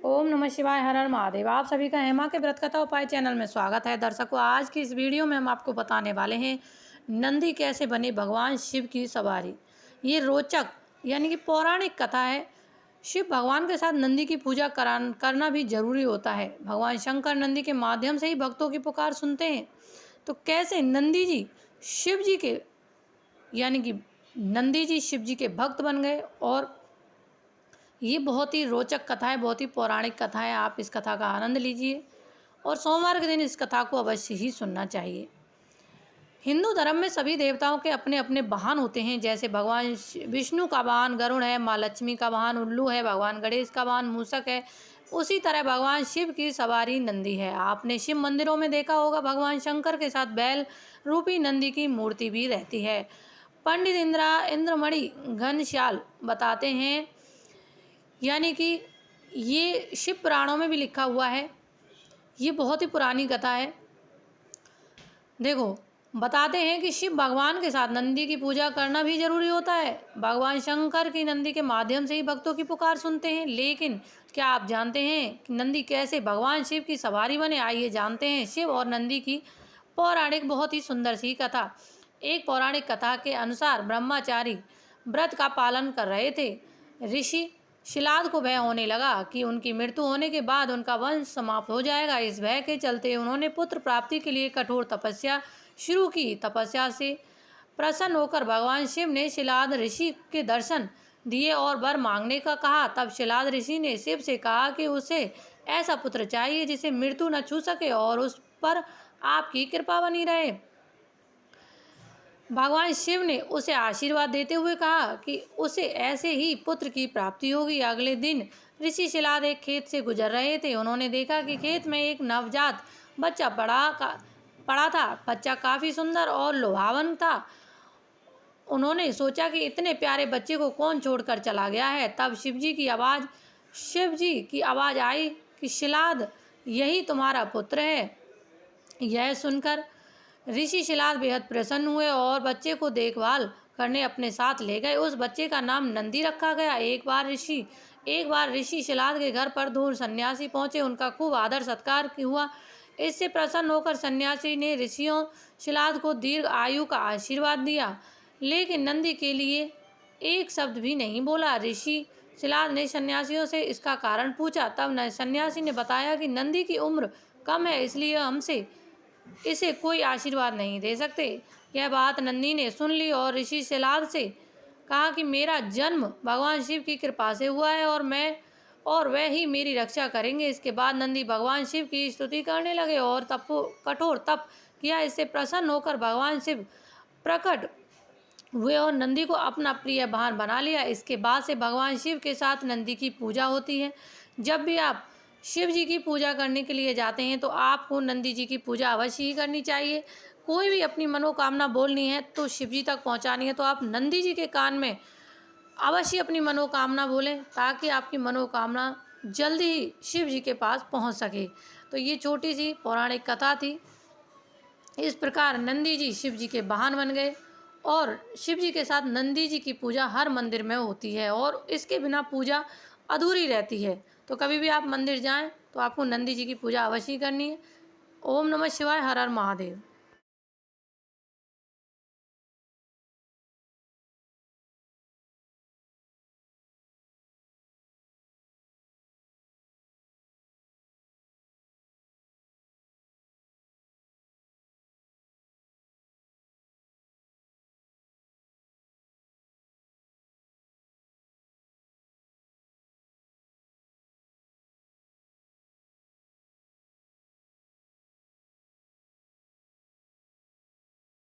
ओम नमः शिवाय, हर हर महादेव। आप सभी का हेमा के व्रत कथा उपाय चैनल में स्वागत है। दर्शकों, आज की इस वीडियो में हम आपको बताने वाले हैं नंदी कैसे बने भगवान शिव की सवारी। ये रोचक यानी कि पौराणिक कथा है। शिव भगवान के साथ नंदी की पूजा करना भी जरूरी होता है। भगवान शंकर नंदी के माध्यम से ही भक्तों की पुकार सुनते हैं। तो कैसे नंदी जी शिव जी के यानी कि नंदी जी शिव जी के भक्त बन गए, और ये बहुत ही रोचक कथा है, बहुत ही पौराणिक कथा है। आप इस कथा का आनंद लीजिए और सोमवार के दिन इस कथा को अवश्य ही सुनना चाहिए। हिंदू धर्म में सभी देवताओं के अपने अपने वाहन होते हैं। जैसे भगवान विष्णु का वाहन गरुड़ है, माँ लक्ष्मी का वाहन उल्लू है, भगवान गणेश का वाहन मूषक है, उसी तरह भगवान शिव की सवारी नंदी है। आपने शिव मंदिरों में देखा होगा भगवान शंकर के साथ बैल रूपी नंदी की मूर्ति भी रहती है। पंडित इंद्रमणि घनश्याल बताते हैं, यानी कि ये शिव पुराणों में भी लिखा हुआ है। ये बहुत ही पुरानी कथा है। देखो, बताते हैं कि शिव भगवान के साथ नंदी की पूजा करना भी जरूरी होता है। भगवान शंकर की नंदी के माध्यम से ही भक्तों की पुकार सुनते हैं। लेकिन क्या आप जानते हैं कि नंदी कैसे भगवान शिव की सवारी बने? आइए जानते हैं शिव और नंदी की पौराणिक बहुत ही सुंदर सी कथा। एक पौराणिक कथा के अनुसार ब्रह्मचारी व्रत का पालन कर रहे थे। ऋषि शिलाद को भय होने लगा कि उनकी मृत्यु होने के बाद उनका वंश समाप्त हो जाएगा। इस भय के चलते उन्होंने पुत्र प्राप्ति के लिए कठोर तपस्या शुरू की। तपस्या से प्रसन्न होकर भगवान शिव ने शिलाद ऋषि के दर्शन दिए और वर मांगने का कहा। तब शिलाद ऋषि ने शिव से कहा कि उसे ऐसा पुत्र चाहिए जिसे मृत्यु न छू सके और उस पर आपकी कृपा बनी रहे। भगवान शिव ने उसे आशीर्वाद देते हुए कहा कि उसे ऐसे ही पुत्र की प्राप्ति होगी। अगले दिन ऋषि शिलाद एक खेत से गुजर रहे थे। उन्होंने देखा कि खेत में एक नवजात बच्चा पड़ा था। बच्चा काफ़ी सुंदर और लुभावन था। उन्होंने सोचा कि इतने प्यारे बच्चे को कौन छोड़कर चला गया है। तब शिव जी की आवाज़ आई कि शिलाद, यही तुम्हारा पुत्र है। यह सुनकर ऋषि शिलाद बेहद प्रसन्न हुए और बच्चे को देखभाल करने अपने साथ ले गए। उस बच्चे का नाम नंदी रखा गया। एक बार ऋषि शिलाद के घर पर 2 सन्यासी पहुंचे। उनका खूब आदर सत्कार हुआ। इससे प्रसन्न होकर सन्यासी ने ऋषियों शिलाद को दीर्घ आयु का आशीर्वाद दिया, लेकिन नंदी के लिए एक शब्द भी नहीं बोला। ऋषि शिलाद ने सन्यासियों से इसका कारण पूछा। तब सन्यासी ने बताया कि नंदी की उम्र कम है, इसलिए हमसे इसे कोई आशीर्वाद नहीं दे सकते। यह बात नंदी ने सुन ली और ऋषि शिलाद से कहा कि मेरा जन्म भगवान शिव की कृपा से हुआ है और वह ही मेरी रक्षा करेंगे। इसके बाद नंदी भगवान शिव की स्तुति करने लगे और कठोर तप किया। इससे प्रसन्न होकर भगवान शिव प्रकट हुए और नंदी को अपना प्रिय वाहन बना लिया। इसके बाद से भगवान शिव के साथ नंदी की पूजा होती है। जब भी आप शिव जी की पूजा करने के लिए जाते हैं तो आपको नंदी जी की पूजा अवश्य ही करनी चाहिए। कोई भी अपनी मनोकामना बोलनी है तो शिव जी तक पहुंचानी है तो आप नंदी जी के कान में अवश्य अपनी मनोकामना बोलें, ताकि आपकी मनोकामना जल्दी ही शिव जी के पास पहुंच सके। तो ये छोटी सी पौराणिक कथा थी। इस प्रकार नंदी जी शिव जी के वाहन बन गए और शिव जी के साथ नंदी जी की पूजा हर मंदिर में होती है और इसके बिना पूजा अधूरी रहती है। तो कभी भी आप मंदिर जाएं तो आपको नंदी जी की पूजा अवश्य करनी है। ओम नमः शिवाय, हर हर महादेव।